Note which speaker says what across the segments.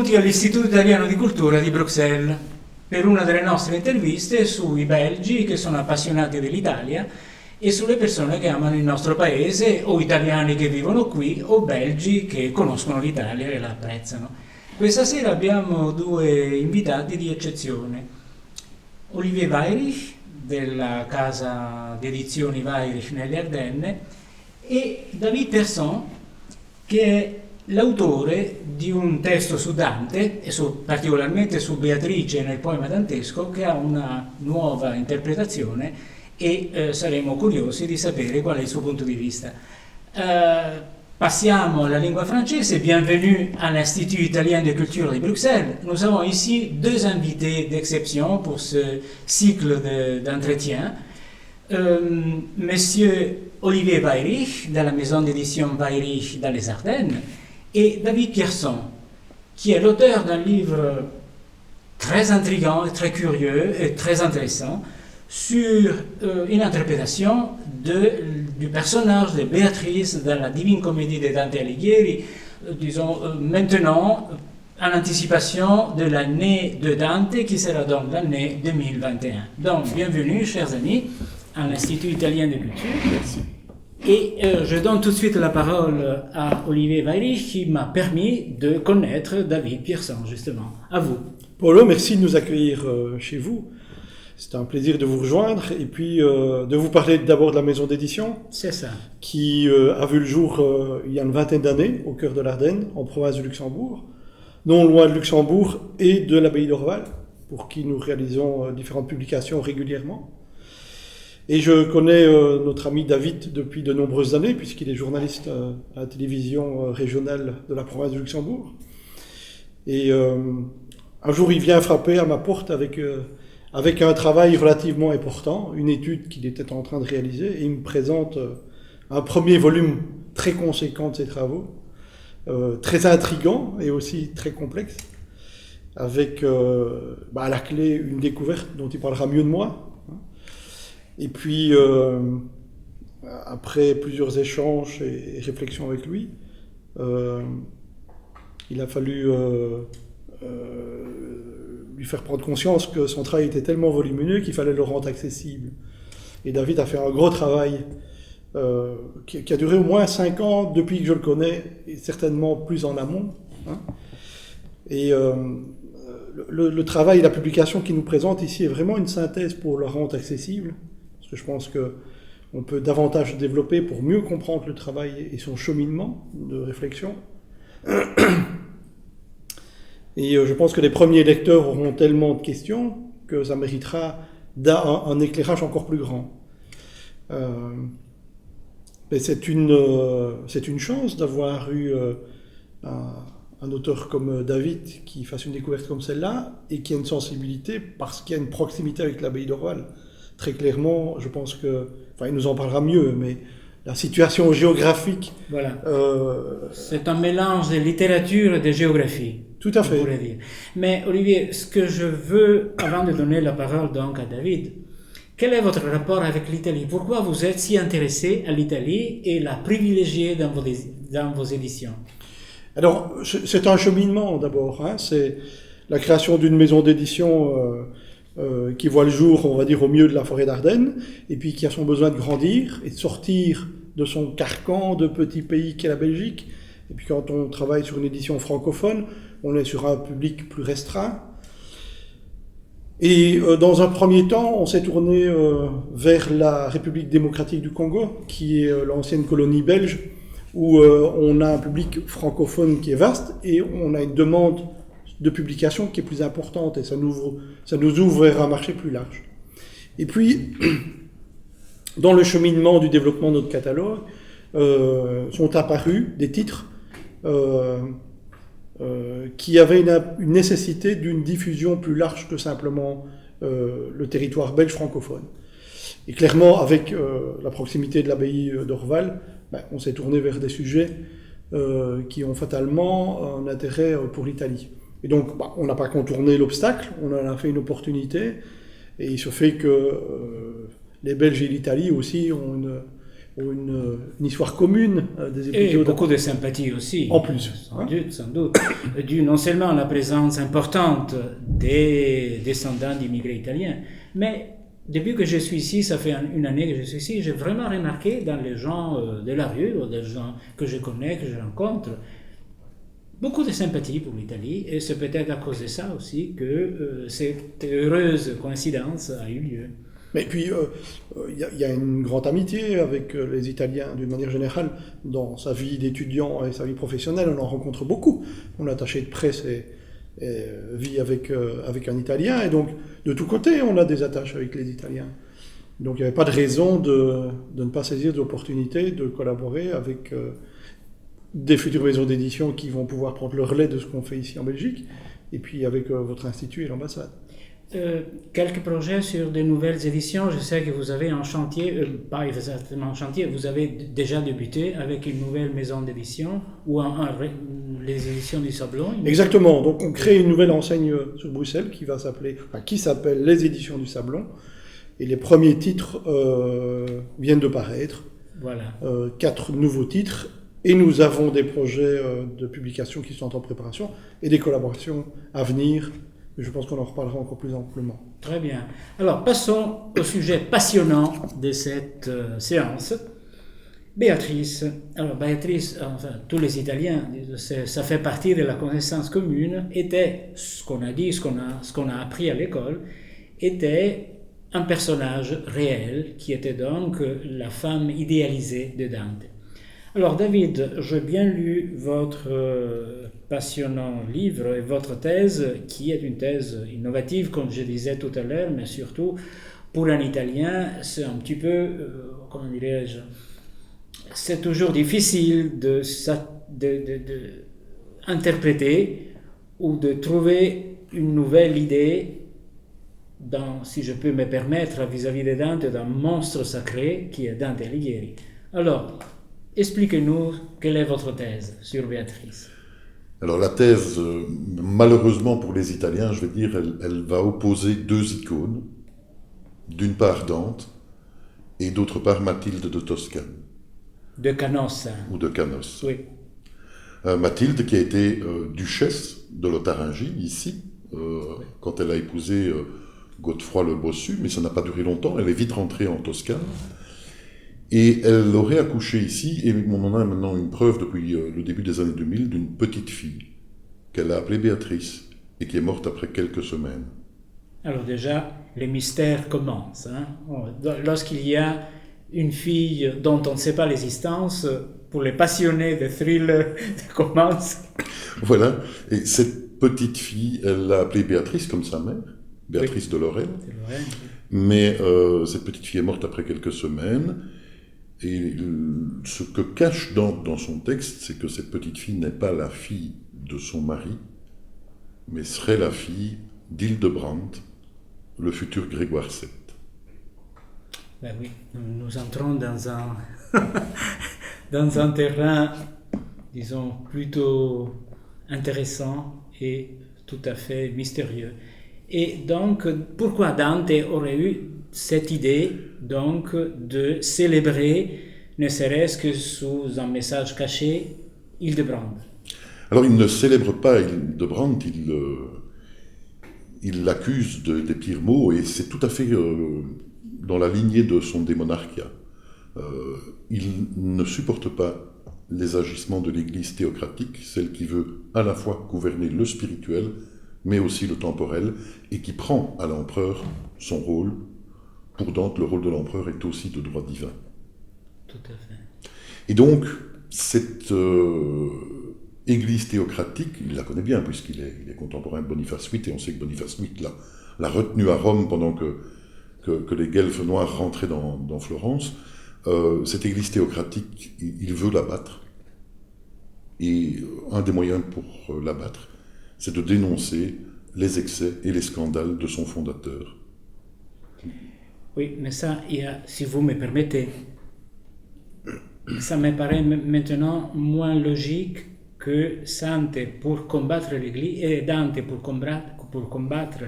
Speaker 1: benvenuti all'Istituto Italiano di Cultura di Bruxelles per una delle nostre interviste sui belgi che sono appassionati dell'Italia e sulle persone che amano il nostro paese, o italiani che vivono qui, o belgi che conoscono l'Italia e la apprezzano. Questa sera abbiamo due invitati di eccezione. Olivier Weyrich, della casa di edizioni Weyrich nelle Ardenne, e David Persson, che è l'autore di un testo su Dante, e particolarmente su Beatrice nel poema dantesco, che ha una nuova interpretazione e saremo curiosi di sapere qual è il suo punto di vista. Passiamo alla lingua française. Bienvenue à l'Institut Italien de Culture de Bruxelles. Nous avons ici deux invités d'exception pour ce cycle d'entretien. Monsieur Olivier Weyrich, de la maison d'édition Weyrich dans les Ardennes, et David Persson, qui est l'auteur d'un livre très intriguant, très curieux et très intéressant sur une interprétation du personnage de Béatrice dans la Divine Comédie de Dante Alighieri, disons maintenant en anticipation de l'année de Dante qui sera donc l'année 2021. Donc bienvenue chers amis à l'Institut Italien de Culture.
Speaker 2: Merci.
Speaker 1: Et je donne tout de suite la parole à Olivier Weyrich qui m'a permis de connaître David Persson, justement. À vous.
Speaker 2: Paulo, merci de nous accueillir chez vous. C'est un plaisir de vous rejoindre et puis de vous parler d'abord de la maison d'édition.
Speaker 1: C'est ça.
Speaker 2: Qui a vu le jour il y a une vingtaine d'années au cœur de l'Ardenne, en province de Luxembourg, non loin de Luxembourg et de l'abbaye d'Orval, pour qui nous réalisons différentes publications régulièrement. Et je connais notre ami David depuis de nombreuses années, puisqu'il est journaliste à la télévision régionale de la province de Luxembourg. Et un jour, il vient frapper à ma porte avec un travail relativement important, une étude qu'il était en train de réaliser, et il me présente un premier volume très conséquent de ses travaux, très intriguant et aussi très complexe, avec à la clé une découverte dont il parlera mieux de moi. Et puis, après plusieurs échanges et réflexions avec lui, il a fallu lui faire prendre conscience que son travail était tellement volumineux qu'il fallait le rendre accessible. Et David a fait un gros travail qui a duré au moins 5 ans depuis que je le connais, et certainement plus en amont. Et le travail et la publication qu'il nous présente ici est vraiment une synthèse pour le rendre accessible. Je pense qu'on peut davantage développer pour mieux comprendre le travail et son cheminement de réflexion. Et je pense que les premiers lecteurs auront tellement de questions que ça méritera un éclairage encore plus grand. Mais c'est une chance d'avoir eu un auteur comme David qui fasse une découverte comme celle-là et qui a une sensibilité parce qu'il y a une proximité avec l'abbaye d'Orval. Très clairement, je pense que... Enfin, il nous en parlera mieux, mais la situation géographique...
Speaker 1: Voilà. C'est un mélange de littérature et de géographie.
Speaker 2: Tout à fait.
Speaker 1: Dire. Mais Olivier, ce que je veux, avant de donner la parole donc à David, quel est votre rapport avec l'Italie? Pourquoi vous êtes si intéressé à l'Italie et la privilégiée dans vos éditions?
Speaker 2: Alors, c'est un cheminement d'abord. C'est la création d'une maison d'édition... qui voit le jour, on va dire, au milieu de la forêt d'Ardennes, et puis qui a son besoin de grandir et de sortir de son carcan de petit pays qu'est la Belgique. Et puis quand on travaille sur une édition francophone, on est sur un public plus restreint. Et dans un premier temps, on s'est tourné vers la République démocratique du Congo, qui est l'ancienne colonie belge, où on a un public francophone qui est vaste, et on a une demande de publication qui est plus importante, et ça nous ouvre vers un marché plus large. Et puis, dans le cheminement du développement de notre catalogue, sont apparus des titres qui avaient une nécessité d'une diffusion plus large que simplement le territoire belge francophone. Et clairement, avec la proximité de l'abbaye d'Orval, on s'est tourné vers des sujets qui ont fatalement un intérêt pour l'Italie. Et donc, on n'a pas contourné l'obstacle, on en a fait une opportunité, et il se fait que les Belges et l'Italie aussi ont ont une histoire commune des
Speaker 1: Et
Speaker 2: épisodes.
Speaker 1: beaucoup de sympathie aussi.
Speaker 2: En plus.
Speaker 1: Sans doute. Dû non seulement à la présence importante des descendants d'immigrés italiens, mais depuis que je suis ici, ça fait une année que je suis ici, j'ai vraiment remarqué dans les gens de la rue, ou des gens que je connais, que je rencontre, beaucoup de sympathie pour l'Italie, et c'est peut-être à cause de ça aussi que cette heureuse coïncidence a eu lieu.
Speaker 2: Mais puis, il y a une grande amitié avec les Italiens d'une manière générale. Dans sa vie d'étudiant et sa vie professionnelle, on en rencontre beaucoup. Mon attaché de presse vit avec un Italien, et donc de tous côtés, on a des attaches avec les Italiens. Donc il n'y avait pas de raison de ne pas saisir l'opportunité de collaborer avec des futures maisons d'édition qui vont pouvoir prendre le relais de ce qu'on fait ici en Belgique, et puis avec votre institut et l'ambassade.
Speaker 1: Quelques projets sur de nouvelles éditions. Je sais que vous avez un chantier, pas exactement un chantier, vous avez déjà débuté avec une nouvelle maison d'édition ou les éditions du Sablon.
Speaker 2: Exactement. Donc on crée une nouvelle enseigne sur Bruxelles qui s'appelle les éditions du Sablon. Et les premiers titres viennent de paraître.
Speaker 1: Voilà.
Speaker 2: 4 nouveaux titres. Et nous avons des projets de publication qui sont en préparation et des collaborations à venir. Je pense qu'on en reparlera encore plus amplement.
Speaker 1: Très bien. Alors, passons au sujet passionnant de cette séance. Béatrice. Alors, Béatrice, enfin, tous les Italiens, ça fait partie de la connaissance commune, était, ce qu'on a dit, ce qu'on a appris à l'école, était un personnage réel, qui était donc la femme idéalisée de Dante. Alors David, j'ai bien lu votre passionnant livre et votre thèse, qui est une thèse innovative, comme je disais tout à l'heure, mais surtout pour un Italien, c'est un petit peu, comment dirais-je, c'est toujours difficile de interpréter ou de trouver une nouvelle idée dans, si je peux me permettre, vis-à-vis de Dante, d'un monstre sacré qui est Dante Alighieri. Alors, expliquez-nous quelle est votre thèse sur Béatrice.
Speaker 3: Alors la thèse, malheureusement pour les Italiens, je vais dire, elle va opposer 2 icônes. D'une part Dante et d'autre part Mathilde de Toscane.
Speaker 1: De Canossa.
Speaker 3: Ou de Canossa.
Speaker 1: Oui.
Speaker 3: Mathilde qui a été duchesse de Lotharingie, ici, quand elle a épousé Godefroy le Bossu, mais ça n'a pas duré longtemps, elle est vite rentrée en Toscane. Et elle aurait accouché ici, et on en a maintenant une preuve depuis le début des années 2000, d'une petite fille qu'elle a appelée Béatrice, et qui est morte après quelques semaines.
Speaker 1: Alors déjà, les mystères commencent. Lorsqu'il y a une fille dont on ne sait pas l'existence, pour les passionnés de thrillers, ça commence.
Speaker 3: Voilà, et cette petite fille, elle l'a appelée Béatrice, comme sa mère, Béatrice de Lorraine. Mais cette petite fille est morte après quelques semaines. Et ce que cache Dante dans son texte, c'est que cette petite fille n'est pas la fille de son mari, mais serait la fille d'Hildebrandt, le futur Grégoire VII.
Speaker 1: Ben oui, nous entrons dans un terrain, disons, plutôt intéressant et tout à fait mystérieux. Et donc, pourquoi Dante aurait eu cette idée, donc, de célébrer, ne serait-ce que sous un message caché, Hildebrandt?
Speaker 3: Alors, il ne célèbre pas Hildebrandt, il l'accuse des pires maux, et c'est tout à fait dans la lignée de son démonarchia. Il ne supporte pas les agissements de l'Église théocratique, celle qui veut à la fois gouverner le spirituel, mais aussi le temporel, et qui prend à l'empereur son rôle. Pour Dante, le rôle de l'empereur est aussi de droit divin.
Speaker 1: Tout à fait.
Speaker 3: Et donc, cette Église théocratique, il la connaît bien, puisqu'il est contemporain de Boniface VIII, et on sait que Boniface VIII l'a retenu à Rome pendant que les guelfes noirs rentraient dans Florence. Cette Église théocratique, il veut l'abattre. Et un des moyens pour l'abattre, c'est de dénoncer les excès et les scandales de son fondateur.
Speaker 1: Oui, mais ça, si vous me permettez, ça me paraît maintenant moins logique que Dante pour combattre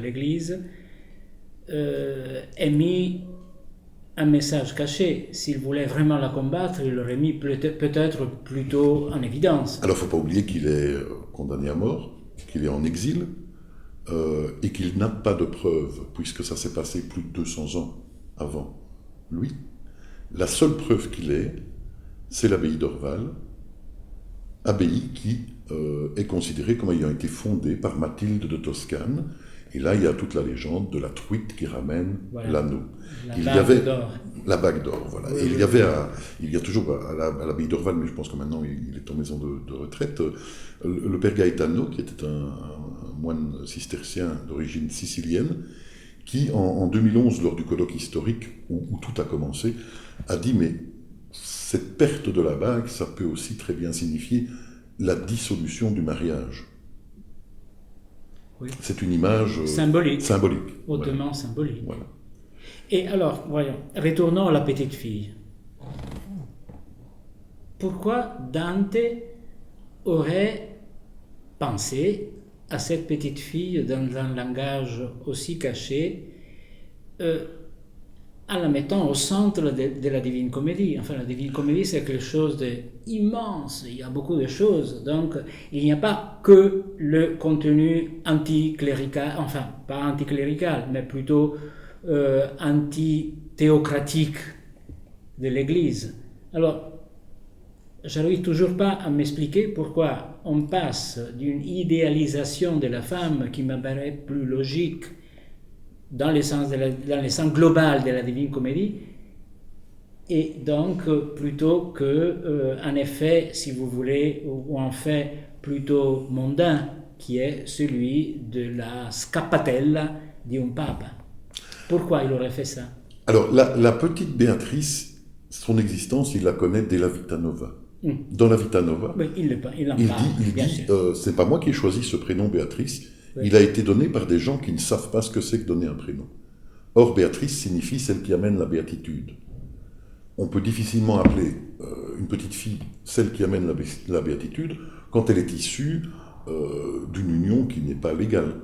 Speaker 1: l'Église ait mis un message caché. S'il voulait vraiment la combattre, il l'aurait mis peut-être plutôt en évidence.
Speaker 3: Alors, il ne faut pas oublier qu'il est condamné à mort, qu'il est en exil, et qu'il n'a pas de preuves, puisque ça s'est passé plus de 200 ans avant lui. La seule preuve qu'il ait, c'est l'abbaye d'Orval, abbaye qui est considérée comme ayant été fondée par Mathilde de Toscane. Et là, il y a toute la légende de la truite qui ramène l'anneau.
Speaker 1: La bague d'or.
Speaker 3: La bague d'or, voilà.
Speaker 1: Oui,
Speaker 3: et
Speaker 1: oui.
Speaker 3: il y a toujours à l'abbaye d'Orval, mais je pense que maintenant il est en maison de retraite, le père Gaetano, qui était un moine cistercien d'origine sicilienne, qui en 2011, lors du colloque historique où tout a commencé, a dit mais cette perte de la bague, ça peut aussi très bien signifier la dissolution du mariage.
Speaker 1: Oui.
Speaker 3: C'est une image
Speaker 1: symbolique.
Speaker 3: Voilà.
Speaker 1: Hautement symbolique.
Speaker 3: Voilà.
Speaker 1: Et alors, voyons, retournons à la petite fille. Pourquoi Dante aurait pensé à cette petite fille dans un langage aussi caché, en la mettant au centre de la Divine Comédie? Enfin, la Divine Comédie, c'est quelque chose d'immense, il y a beaucoup de choses, donc il n'y a pas que le contenu anticlérical, enfin, pas anticlérical, mais plutôt anti-théocratique de l'Église. Alors, je n'arrive toujours pas à m'expliquer pourquoi on passe d'une idéalisation de la femme qui me paraît plus logique dans le sens global de la Divine Comédie, et donc plutôt que un effet, si vous voulez, ou un fait plutôt mondain, qui est celui de la scappatella d'un pape. Pourquoi il aurait fait ça?
Speaker 3: Alors, la petite Béatrice, son existence, il la connaît dès la Vita Nova. Dans la Vita Nova,
Speaker 1: Mais il
Speaker 3: dit c'est pas moi qui ai choisi ce prénom Béatrice,
Speaker 1: Oui.
Speaker 3: il a été donné par des gens qui ne savent pas ce que c'est que donner un prénom. Or, Béatrice signifie celle qui amène la béatitude. On peut difficilement appeler une petite fille celle qui amène la béatitude quand elle est issue d'une union qui n'est pas légale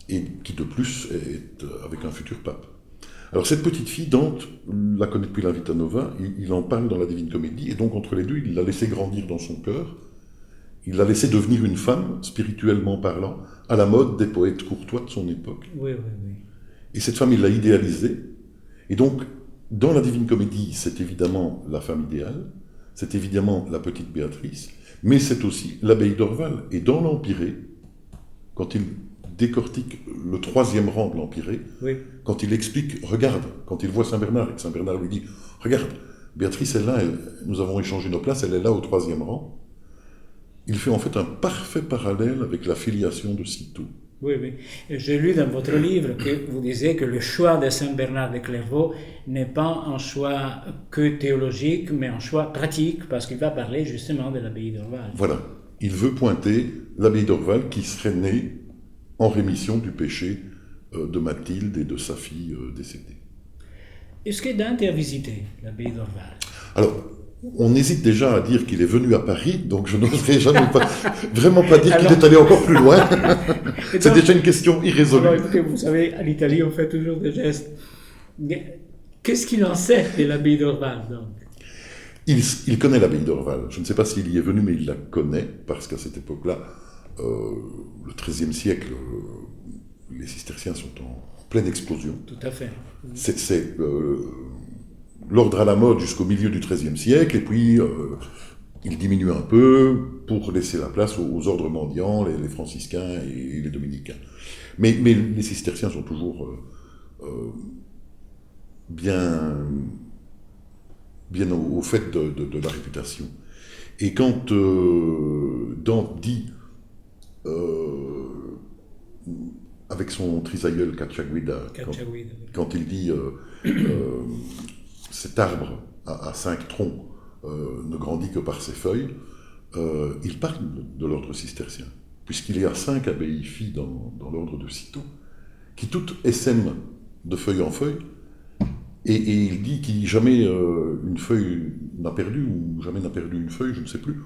Speaker 3: et qui de plus est avec un futur pape. Alors cette petite fille, Dante la connaît depuis la Vita Nova, il en parle dans la Divine Comédie, et donc entre les deux, il l'a laissé grandir dans son cœur, il l'a laissé devenir une femme, spirituellement parlant, à la mode des poètes courtois de son époque.
Speaker 1: Oui.
Speaker 3: Et cette femme, il l'a idéalisée, et donc dans la Divine Comédie, c'est évidemment la femme idéale, c'est évidemment la petite Béatrice, mais c'est aussi l'abbaye d'Orval. Et dans l'Empyrée, quand il décortique le 3e rang de l'Empyrée,
Speaker 1: Oui.
Speaker 3: quand il explique, regarde, quand il voit Saint Bernard, et que Saint Bernard lui dit, regarde, Béatrice est là, nous avons échangé nos places, elle est là au 3e rang, il fait en fait un parfait parallèle avec la filiation de Cîteaux.
Speaker 1: Oui. J'ai lu dans votre livre que vous disiez que le choix de Saint Bernard de Clairvaux n'est pas un choix que théologique, mais un choix pratique, parce qu'il va parler justement de l'abbaye d'Orval.
Speaker 3: Voilà, il veut pointer l'abbaye d'Orval qui serait née en rémission du péché de Mathilde et de sa fille décédée.
Speaker 1: Est-ce que Dante a visité l'abbaye d'Orval?
Speaker 3: Alors, on hésite déjà à dire qu'il est venu à Paris, donc je n'oserais jamais vraiment pas dire qu'il est allé encore plus loin. C'est déjà une question irrésolue.
Speaker 1: Alors écoutez, vous savez, en Italie, on fait toujours des gestes. Qu'est-ce qu'il en sait de l'abbaye d'Orval, donc?
Speaker 3: Il connaît l'abbaye d'Orval. Je ne sais pas s'il y est venu, mais il la connaît, parce qu'à cette époque-là, le XIIIe siècle, les cisterciens sont en pleine explosion.
Speaker 1: Tout à fait.
Speaker 3: C'est l'ordre à la mode jusqu'au milieu du XIIIe siècle, et puis il diminue un peu pour laisser la place aux ordres mendiants, les franciscains et les dominicains. Mais les cisterciens sont toujours bien au fait de la réputation. Et quand Dante dit, avec son trisaïeul Cacciaguida, quand il dit cet arbre à 5 troncs ne grandit que par ses feuilles, il parle de l'ordre cistercien, puisqu'il y a 5 abbayes filles dans l'ordre de Cîteaux, qui toutes essaiment de feuille en feuille, et il dit qu'il jamais une feuille n'a perdu, ou jamais n'a perdu une feuille, je ne sais plus.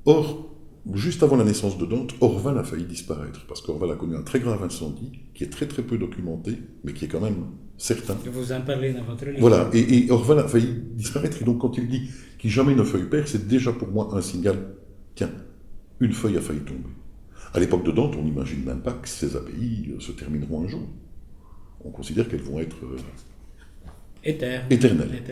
Speaker 3: Or, juste avant la naissance de Dante, Orval a failli disparaître, parce qu'Orval a connu un très grave incendie, qui est très très peu documenté, mais qui est quand même certain.
Speaker 1: Vous en parlez dans votre livre.
Speaker 3: Voilà, et Orval a failli disparaître, et donc quand il dit qu'il jamais ne feuille perd, c'est déjà pour moi un signal, tiens, une feuille a failli tomber. À l'époque de Dante, on n'imagine même pas que ces abbayes se termineront un jour. On considère qu'elles vont être éternelles.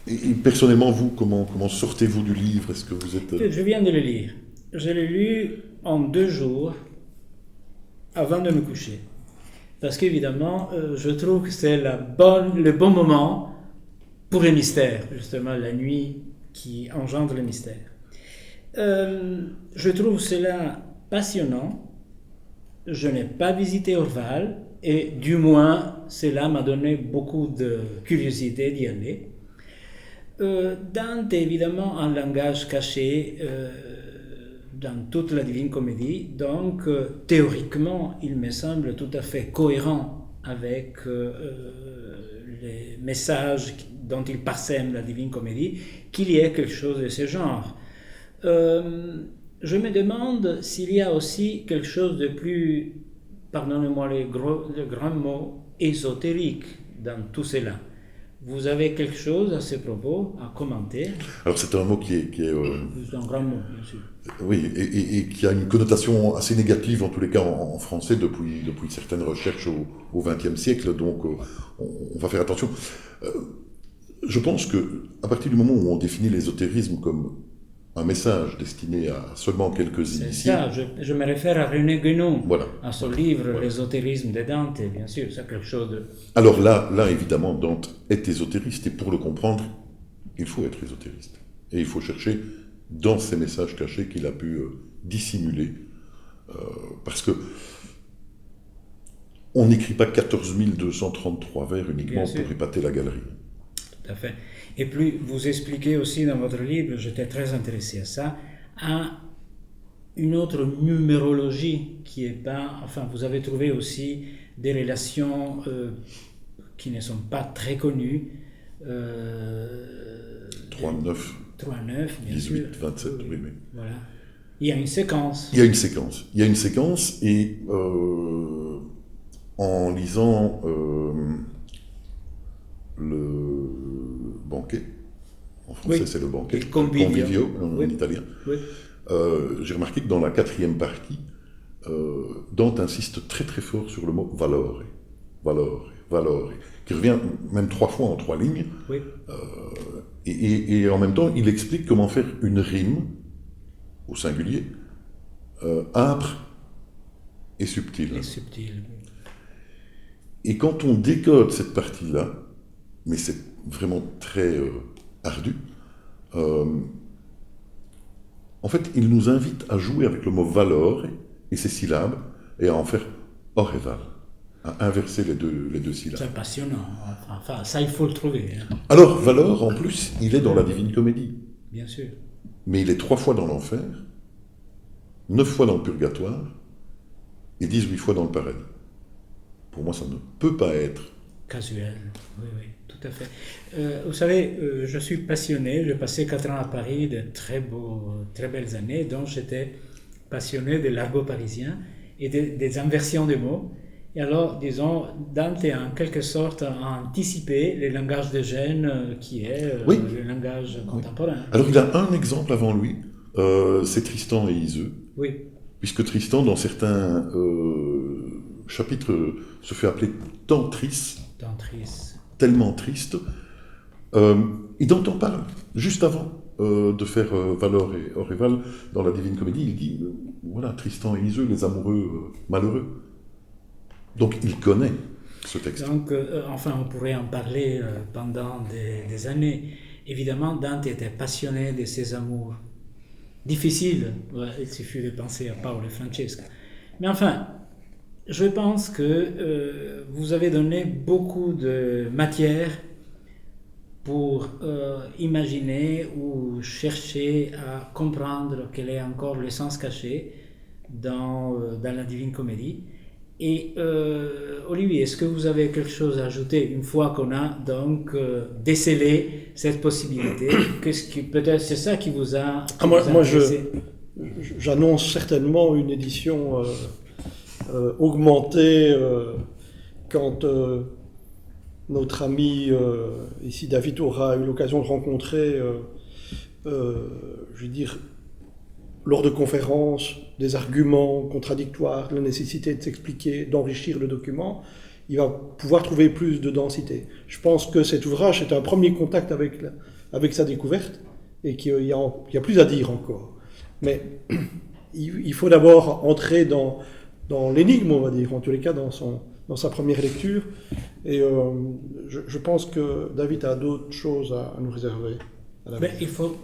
Speaker 3: Et personnellement, vous, comment sortez-vous du livre? Est-ce que vous êtes...
Speaker 1: Je viens de le lire. Je l'ai lu en 2 jours avant de me coucher. Parce qu'évidemment, je trouve que c'est le bon moment pour le mystère, justement la nuit qui engendre le mystère. Je trouve cela passionnant. Je n'ai pas visité Orval et du moins cela m'a donné beaucoup de curiosité d'y aller. Dante, évidemment, un langage caché dans toute la Divine Comédie, donc théoriquement, il me semble tout à fait cohérent avec les messages dont il parsème la Divine Comédie, qu'il y ait quelque chose de ce genre. Je me demande s'il y a aussi quelque chose de plus, pardonnez-moi le grand mot, ésotérique dans tout cela. Vous avez quelque chose à ce propos à commenter?
Speaker 3: Alors c'est un mot qui est
Speaker 1: C'est un grand mot, bien sûr.
Speaker 3: Oui, et qui a une connotation assez négative, en tous les cas en français, depuis certaines recherches au XXe siècle, donc on va faire attention. Je pense qu'à partir du moment où on définit l'ésotérisme comme un message destiné à seulement quelques initiés...
Speaker 1: C'est ça, je me réfère à René Guénon,
Speaker 3: voilà,
Speaker 1: à son livre
Speaker 3: voilà.
Speaker 1: L'ésotérisme de Dante, bien sûr, c'est quelque chose de...
Speaker 3: Alors là, évidemment, Dante est ésotériste, et pour le comprendre, il faut être ésotériste. Et il faut chercher dans ces messages cachés qu'il a pu dissimuler, parce que on n'écrit pas 14 233 vers uniquement pour épater la galerie.
Speaker 1: Tout à fait. Et puis, vous expliquez aussi dans votre livre, j'étais très intéressé à ça, à une autre numérologie qui est pas... Enfin, vous avez trouvé aussi des relations qui ne sont pas très connues.
Speaker 3: 3, 9,
Speaker 1: bien
Speaker 3: 18,
Speaker 1: sûr.
Speaker 3: 27, oui.
Speaker 1: Voilà. Il y a une séquence.
Speaker 3: Il y a une séquence, et en lisant le banquet, en français c'est le banquet,
Speaker 1: le convivio
Speaker 3: en italien,
Speaker 1: oui.
Speaker 3: J'ai remarqué que dans la 4e partie, Dante insiste très très fort sur le mot valore, qui revient même 3 fois en 3 lignes,
Speaker 1: oui.
Speaker 3: Et en même temps il explique comment faire une rime, au singulier, âpre et subtile. Et quand on décode cette partie-là, mais c'est vraiment très ardu, en fait, il nous invite à jouer avec le mot valore et ses syllabes, et à en faire oreval, à inverser les deux syllabes.
Speaker 1: C'est passionnant. Enfin, ça, il faut le trouver. Hein.
Speaker 3: Alors, valore, en plus, il est dans la Divine Comédie.
Speaker 1: Bien sûr.
Speaker 3: Mais il est 3 fois dans l'enfer, 9 fois dans le purgatoire, et 18 fois dans le paradis. Pour moi, ça ne peut pas être
Speaker 1: casuel. Oui, tout à fait. Vous savez, je suis passionné. J'ai passé 4 ans à Paris, de très belles années, dont j'étais passionné de l'argot parisien et des inversions de mots. Et alors, disons, Dante a en quelque sorte anticipé le langage de Gênes qui est le langage contemporain.
Speaker 3: Alors, il a un exemple avant lui, c'est Tristan et Iseux.
Speaker 1: Oui.
Speaker 3: Puisque Tristan, dans certains chapitres, se fait appeler Tantris. Tellement triste. Et dont on parle juste avant de faire Valor et Oreval dans la Divine Comédie, il dit voilà, Tristan et Iseux, les amoureux malheureux. Donc il connaît ce texte.
Speaker 1: Donc, enfin, on pourrait en parler pendant des années. Évidemment, Dante était passionné de ses amours difficiles. Ouais, il suffit de penser à Paolo et Francesca. Mais enfin, je pense que vous avez donné beaucoup de matière pour imaginer ou chercher à comprendre quel est encore le sens caché dans la Divine Comédie. Et Olivier, est-ce que vous avez quelque chose à ajouter une fois qu'on a donc décelé cette possibilité? Peut-être c'est ça qui vous a...
Speaker 2: j'annonce certainement une édition augmentée quand notre ami ici David aura eu l'occasion de rencontrer, je veux dire, lors de conférences, des arguments contradictoires, la nécessité de s'expliquer, d'enrichir le document, il va pouvoir trouver plus de densité. Je pense que cet ouvrage est un premier contact avec sa découverte et qu'il y a plus à dire encore. Mais il faut d'abord entrer dans l'énigme, on va dire, en tous les cas dans sa première lecture. Et je pense que David a d'autres choses à nous réserver.
Speaker 1: Il faut,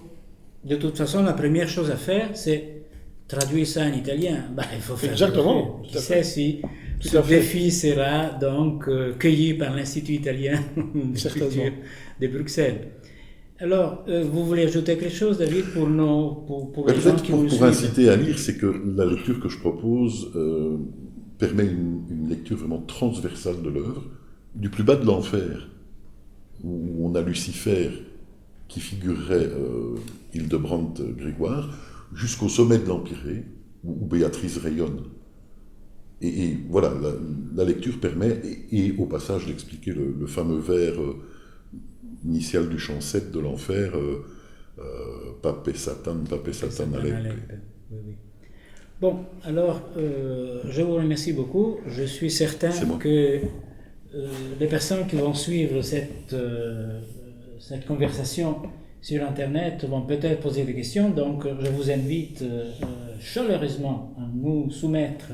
Speaker 1: de toute façon, la première chose à faire, c'est traduire ça en italien. Il faut faire
Speaker 2: exactement.
Speaker 1: Qui sait si ce défi sera donc cueilli par l'Institut italien de culture de Bruxelles. Alors, vous voulez ajouter quelque chose, David, pour les gens qui nous suivent?
Speaker 3: Pour inciter à lire, c'est que la lecture que je propose permet une lecture vraiment transversale de l'œuvre, du plus bas de l'enfer, où on a Lucifer qui figurerait Hildebrandt Grégoire, jusqu'au sommet de l'Empyrée, où Béatrice rayonne. Et voilà, la lecture permet, et au passage d'expliquer le fameux vers initial du chant 7 de l'enfer, Pape Satan Alep.
Speaker 1: Oui. Bon, alors, je vous remercie beaucoup. Je suis certain que les personnes qui vont suivre cette conversation sur Internet vont peut-être poser des questions. Donc, je vous invite chaleureusement à nous soumettre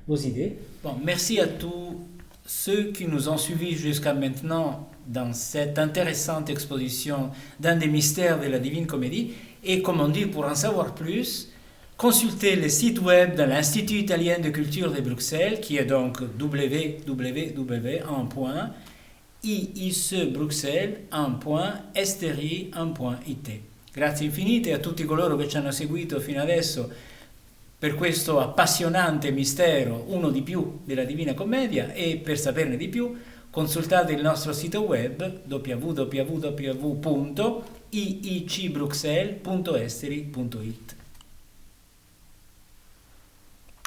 Speaker 1: vos idées. Bon, merci à tous ceux qui nous ont suivis jusqu'à maintenant dans cette intéressante exposition d'un des mystères de la Divine Comédie. Et comme on dit, pour en savoir plus, consultez le site web de l'Institut italien de culture de Bruxelles, qui est donc www.iisbruxelles.esteri.it. Grazie infinite a tutti coloro che ci hanno seguito fino adesso per questo appassionante mistero, uno di più della Divina Commedia, e per saperne di più consultate il nostro sito web www.iicbruxelles.esteri.it.